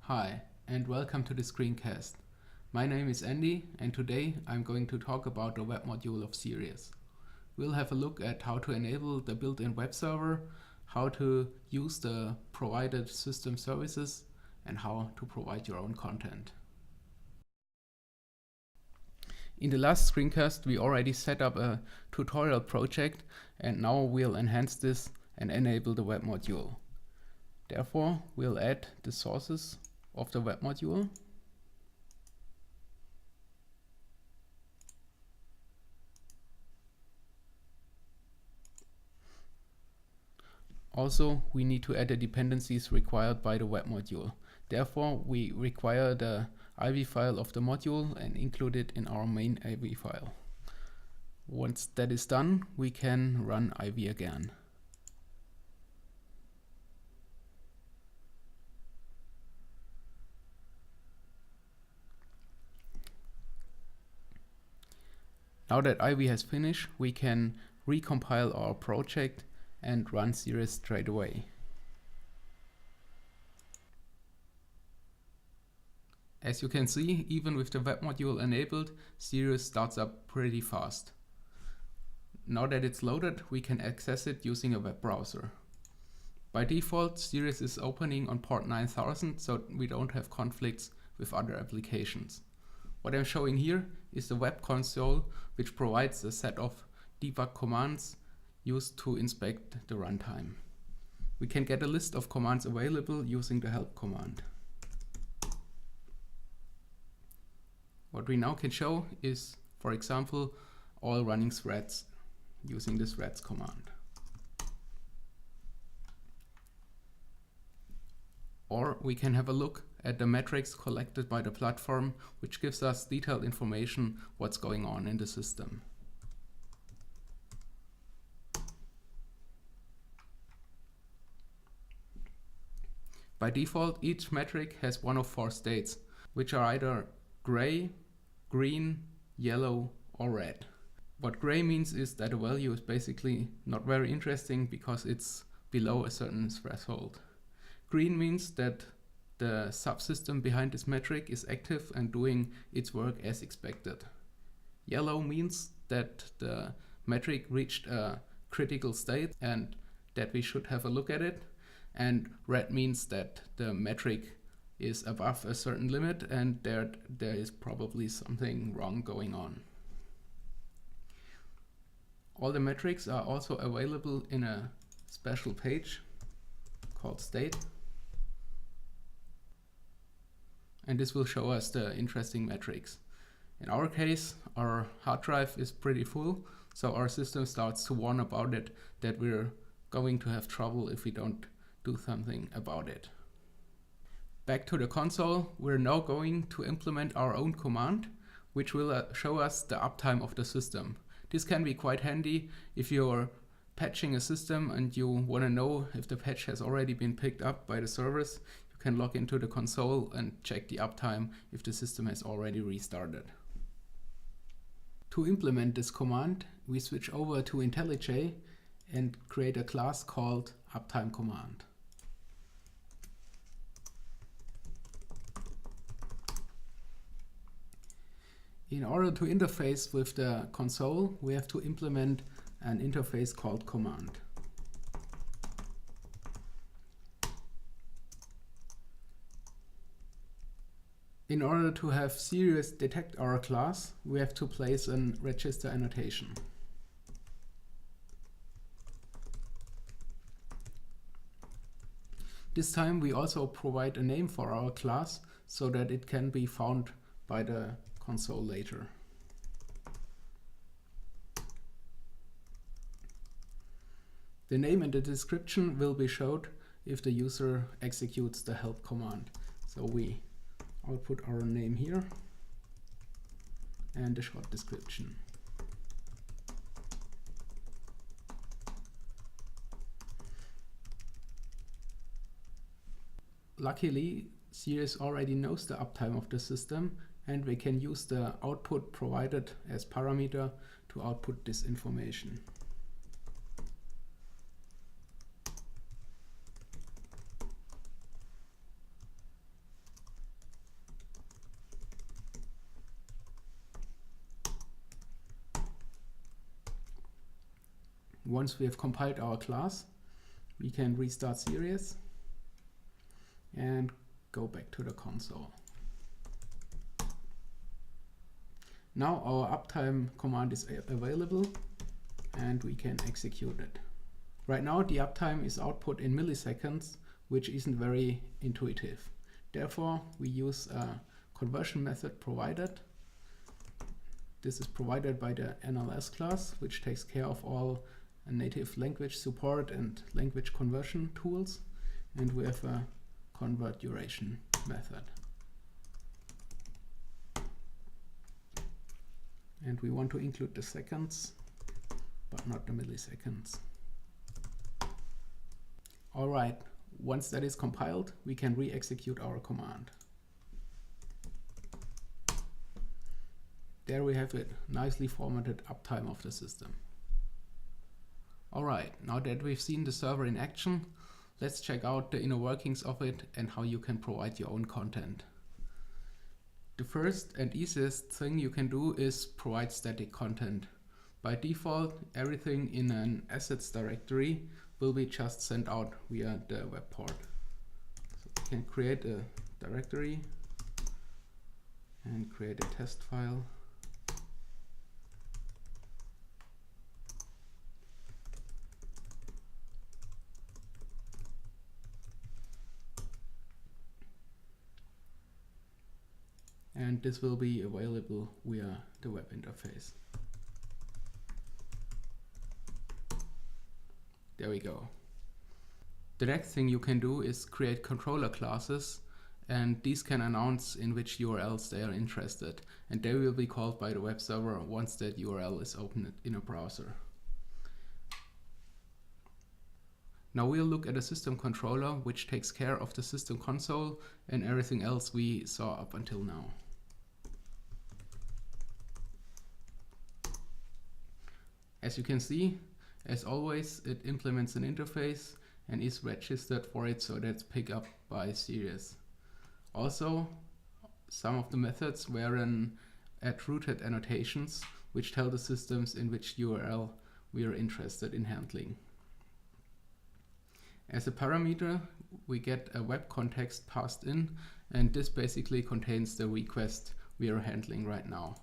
Hi, and welcome to the screencast. My name is Andy, and today I'm going to talk about the web module of SIRIUS. We'll have a look at how to enable the built-in web server, how to use the provided system services, and how to provide your own content. In the last screencast, we already set up a tutorial project, and now we'll enhance this and enable the web module. Therefore, we'll add the sources of the web module. Also, we need to add the dependencies required by the web module. Therefore, we require the IB file of the module and include it in our main IB file. Once that is done, we can run IB again. Now that IB has finished, we can recompile our project and run SIRIUS straight away. As you can see, even with the web module enabled, SIRIUS starts up pretty fast. Now that it's loaded, we can access it using a web browser. By default, SIRIUS is opening on port 9000, so we don't have conflicts with other applications. What I'm showing here is the web console, which provides a set of debug commands used to inspect the runtime. We can get a list of commands available using the help command. What we now can show is, for example, all running threads using the threads command. Or we can have a look at the metrics collected by the platform, which gives us detailed information what's going on in the system. By default, each metric has one of 4 states, which are either gray, green, yellow, or red. What gray means is that a value is basically not very interesting because it's below a certain threshold. Green means that the subsystem behind this metric is active and doing its work as expected. Yellow means that the metric reached a critical state and that we should have a look at it. And red means that the metric is above a certain limit and there is probably something wrong going on. All the metrics are also available in a special page called state. And this will show us the interesting metrics. In our case, our hard drive is pretty full, so our system starts to warn about it that we're going to have trouble if we don't do something about it. Back to the console, we're now going to implement our own command, which will show us the uptime of the system. This can be quite handy if you're patching a system and you want to know if the patch has already been picked up by the servers. You can log into the console and check the uptime if the system has already restarted. To implement this command, we switch over to IntelliJ and create a class called uptime command. In order to interface with the console, we have to implement an interface called command. In order to have SIRIUS detect our class, we have to place a register annotation. This time we also provide a name for our class so that it can be found by the console later. The name and the description will be showed if the user executes the help command. So we output our name here and a short description. Luckily, SIRIUS already knows the uptime of the system and we can use the output provided as parameter to output this information. Once we have compiled our class, we can restart SIRIUS and go back to the console. Now our uptime command is available and we can execute it. Right now the uptime is output in milliseconds, which isn't very intuitive. Therefore, we use a conversion method provided. This is provided by the NLS class, which takes care of all native language support and language conversion tools. And we have a convert duration method. And we want to include the seconds, but not the milliseconds. All right, once that is compiled, we can re-execute our command. There we have it, nicely formatted uptime of the system. All right, now that we've seen the server in action, let's check out the inner workings of it and how you can provide your own content. The first and easiest thing you can do is provide static content. By default, everything in an assets directory will be just sent out via the web port. So we can create a directory and create a test file. And this will be available via the web interface. There we go. The next thing you can do is create controller classes, and these can announce in which URLs they are interested, and they will be called by the web server once that URL is opened in a browser. Now we'll look at a system controller, which takes care of the system console and everything else we saw up until now. As you can see, as always, it implements an interface and is registered for it, so that's picked up by SIRIUS. Also, some of the methods were add rooted annotations, which tell the systems in which URL we are interested in handling. As a parameter, we get a web context passed in, and this basically contains the request we are handling right now.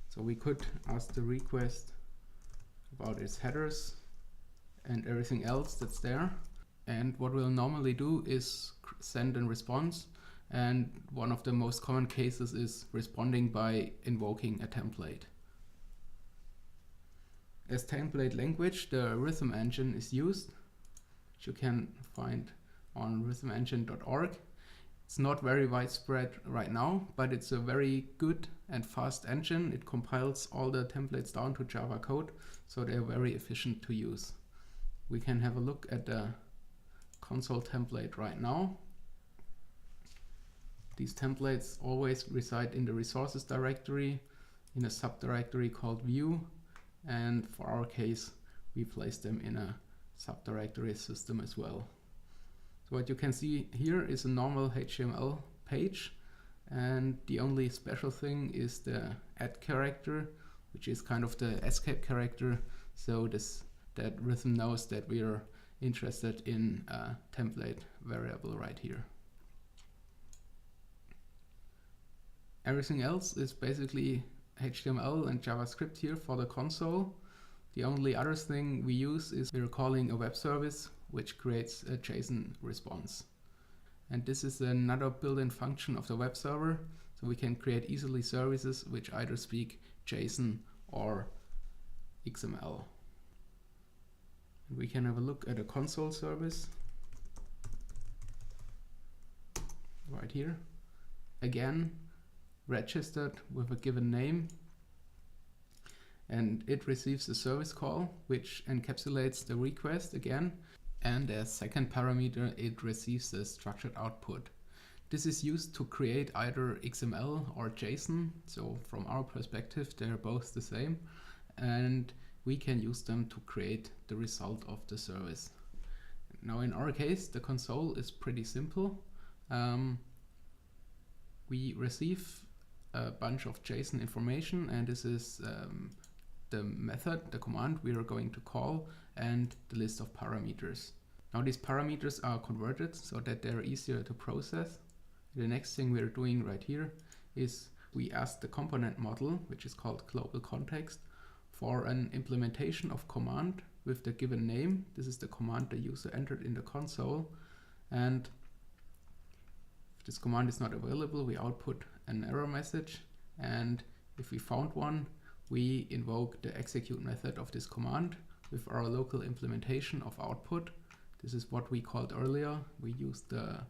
So we could ask the request about its headers and everything else that's there. And what we'll normally do is send a response, and one of the most common cases is responding by invoking a template. As template language, the rhythm engine is used, which you can find on rhythmengine.org. It's not very widespread right now, but it's a very good and fast engine. It compiles all the templates down to Java code, so they're very efficient to use. We can have a look at the console template right now. These templates always reside in the resources directory in a subdirectory called view, and for our case, we place them in a subdirectory system as well. So what you can see here is a normal HTML page, and the only special thing is the add character, which is kind of the escape character, so that rhythm knows that we are interested in a template variable right here. Everything else is basically HTML and JavaScript here for the console. The only other thing we use is we're calling a web service, which creates a JSON response. And this is another built-in function of the web server, so we can create easily services which either speak JSON or XML. And we can have a look at a console service right here. Again, registered with a given name, and it receives a service call which encapsulates the request again, and as second parameter it receives a structured output. This is used to create either XML or JSON, so from our perspective they're both the same, and we can use them to create the result of the service. Now in our case the console is pretty simple. We receive a bunch of JSON information, and this is the method, the command we are going to call, and the list of parameters. Now these parameters are converted so that they're easier to process. The next thing we're doing right here is we ask the component model, which is called global context, for an implementation of command with the given name. This is the command the user entered in the console, and if this command is not available, we output an error message, and if we found one, we invoke the execute method of this command with our local implementation of output. This is what we called earlier. We used the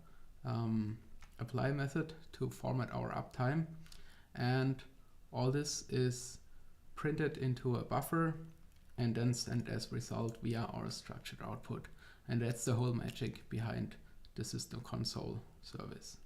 apply method to format our uptime, and all this is printed into a buffer and then sent as result via our structured output. And that's the whole magic behind the system console service.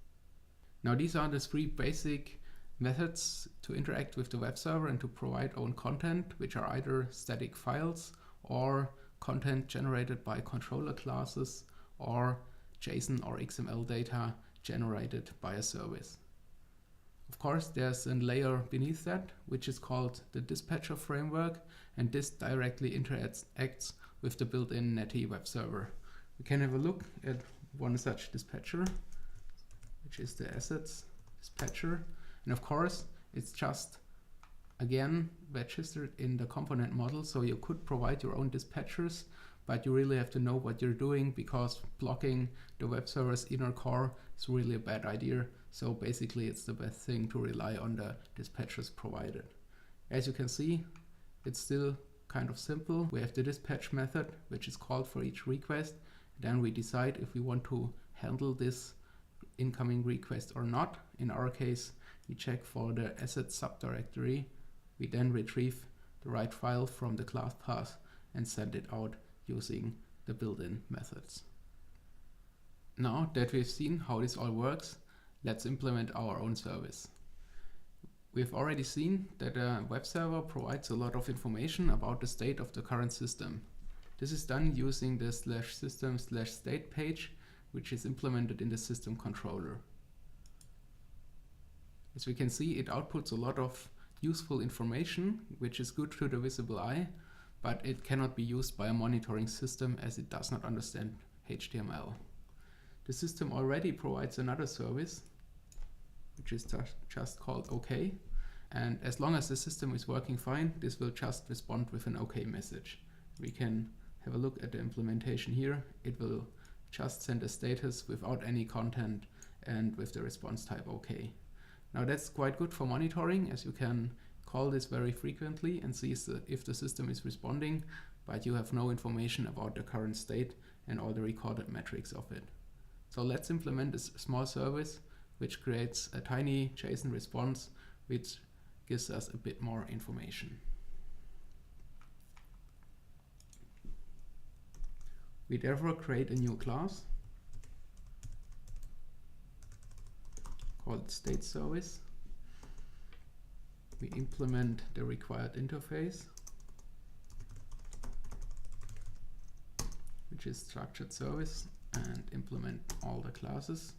Now these are the three basic methods to interact with the web server and to provide own content, which are either static files or content generated by controller classes or JSON or XML data generated by a service. Of course, there's a layer beneath that, which is called the dispatcher framework, and this directly interacts with the built-in Netty web server. We can have a look at one such dispatcher, which is the assets dispatcher. And of course, it's just, again, registered in the component model, so you could provide your own dispatchers, but you really have to know what you're doing, because blocking the web server's inner core is really a bad idea. So basically it's the best thing to rely on the dispatchers provided. As you can see, it's still kind of simple. We have the dispatch method, which is called for each request. Then we decide if we want to handle this incoming request or not. In our case, we check for the asset subdirectory. We then retrieve the right file from the class path and send it out using the built-in methods. Now that we've seen how this all works, let's implement our own service. We've already seen that a web server provides a lot of information about the state of the current system. This is done using the /system/state page, which is implemented in the system controller. As we can see, it outputs a lot of useful information, which is good to the visible eye, but it cannot be used by a monitoring system as it does not understand HTML. The system already provides another service, which is just called OK. And as long as the system is working fine, this will just respond with an OK message. We can have a look at the implementation here. It will just send a status without any content and with the response type OK. Now that's quite good for monitoring, as you can call this very frequently and see if the system is responding, but you have no information about the current state and all the recorded metrics of it. So let's implement this small service which creates a tiny JSON response which gives us a bit more information. We therefore create a new class called state service. We implement the required interface, which is structured service, and implement all the classes,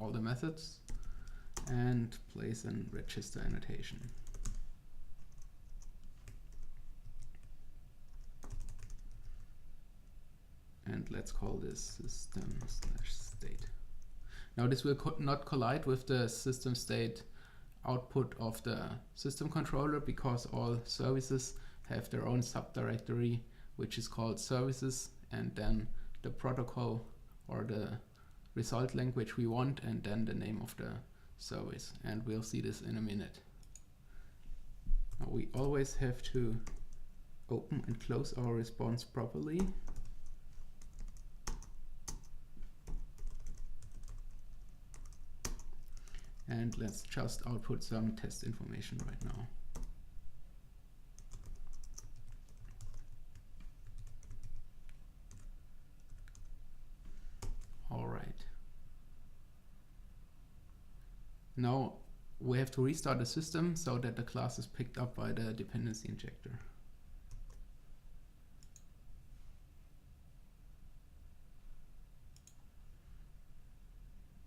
all the methods, and place a register annotation. And let's call this system/state. Now this will not collide with the system state output of the system controller, because all services have their own subdirectory, which is called services, and then the protocol or the result language we want, and then the name of the service. And we'll see this in a minute. Now we always have to open and close our response properly. And let's just output some test information right now. All right. Now we have to restart the system so that the class is picked up by the dependency injector.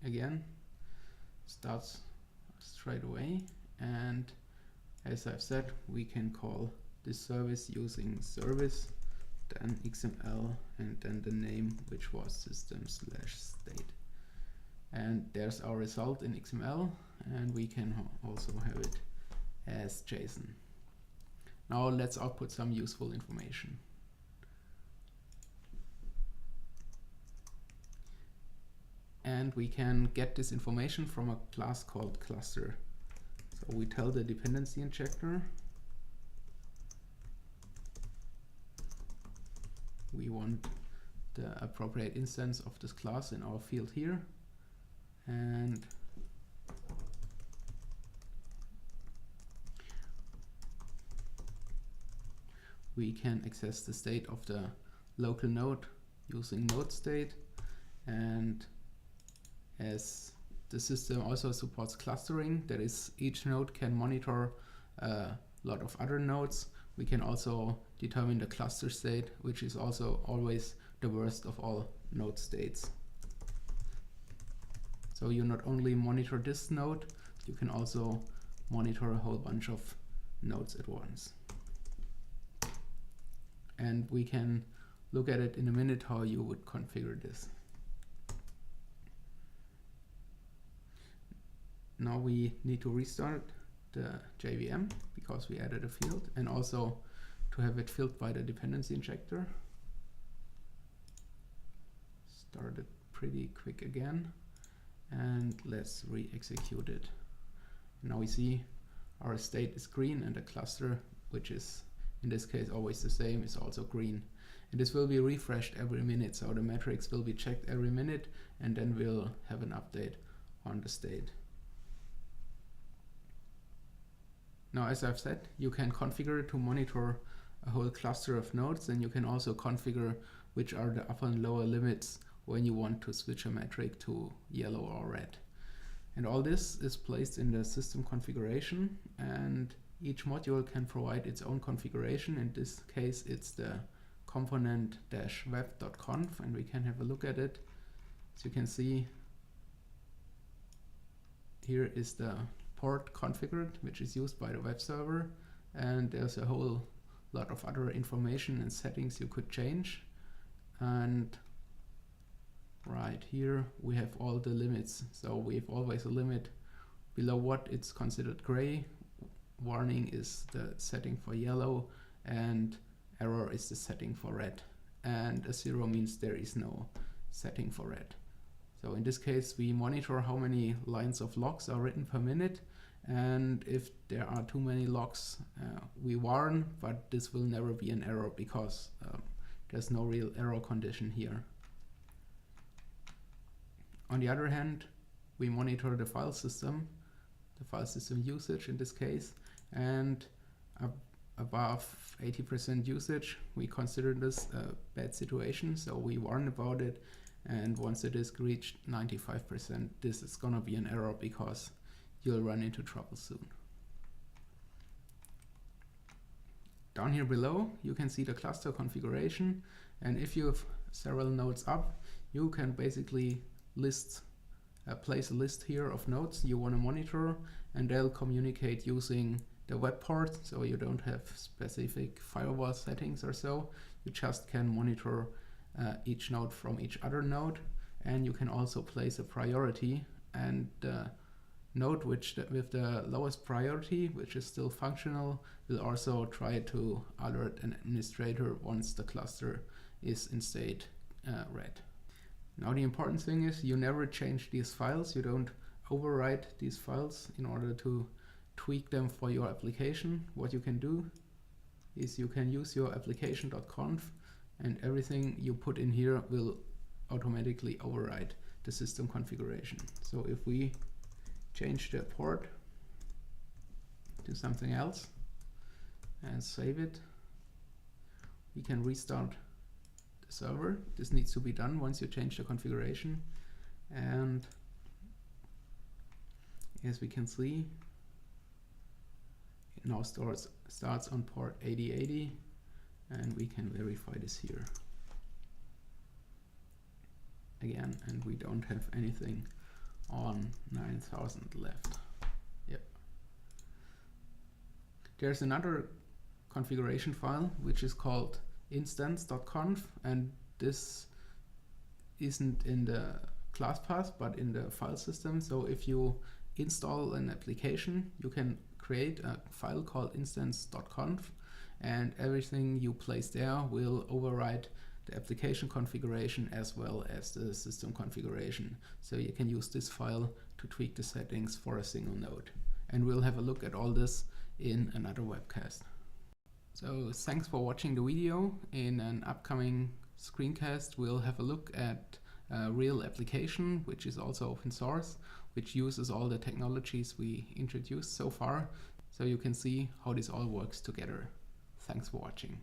Again, starts straight away, and as I've said, we can call this service using service, then XML, and then the name, which was system/state. And there's our result in XML, and we can also have it as JSON. Now let's output some useful information. And we can get this information from a class called cluster. So we tell the dependency injector we want the appropriate instance of this class in our field here, and we can access the state of the local node using node state. And as the system also supports clustering, that is, each node can monitor a lot of other nodes, we can also determine the cluster state, which is also always the worst of all node states. So you not only monitor this node, you can also monitor a whole bunch of nodes at once. And we can look at it in a minute how you would configure this. Now we need to restart the JVM because we added a field, and also to have it filled by the dependency injector. Start it pretty quick again, and let's re-execute it. Now we see our state is green, and the cluster, which is in this case always the same, is also green. And this will be refreshed every minute, so the metrics will be checked every minute, and then we'll have an update on the state. Now, as I've said, you can configure it to monitor a whole cluster of nodes, and you can also configure which are the upper and lower limits when you want to switch a metric to yellow or red. And all this is placed in the system configuration, and each module can provide its own configuration. In this case, it's the component-web.conf, and we can have a look at it. As you can see, here is the port configured, which is used by the web server, and there's a whole lot of other information and settings you could change. And right here we have all the limits. So we have always a limit below what it's considered gray, warning is the setting for yellow, and error is the setting for red, and a 0 means there is no setting for red. So in this case we monitor how many lines of logs are written per minute, and if there are too many logs we warn, but this will never be an error because there's no real error condition here. On the other hand, we monitor the file system usage in this case, and above 80% usage we consider this a bad situation, so we warn about it, and once it is reached 95%, this is gonna be an error because you'll run into trouble soon. Down here below you can see the cluster configuration, and if you have several nodes up, you can basically place a list here of nodes you want to monitor, and they'll communicate using the web port, so you don't have specific firewall settings or so. You just can monitor each node from each other node, and you can also place a priority, and the node with the lowest priority, which is still functional, will also try to alert an administrator once the cluster is in state red. Now the important thing is you never change these files. You don't overwrite these files in order to tweak them for your application. What you can do is you can use your application.conf, and everything you put in here will automatically override the system configuration. So if we change the port to something else and save it, we can restart the server. This needs to be done once you change the configuration, and as we can see, it now starts on port 8080, and we can verify this here again, and we don't have anything on 9000 left. Yep. There's another configuration file, which is called instance.conf, and this isn't in the class path but in the file system. So if you install an application, you can create a file called instance.conf, and everything you place there will override the application configuration as well as the system configuration. So you can use this file to tweak the settings for a single node. And we'll have a look at all this in another webcast. So thanks for watching the video. In an upcoming screencast, we'll have a look at a real application, which is also open source, which uses all the technologies we introduced so far, so you can see how this all works together. Thanks for watching.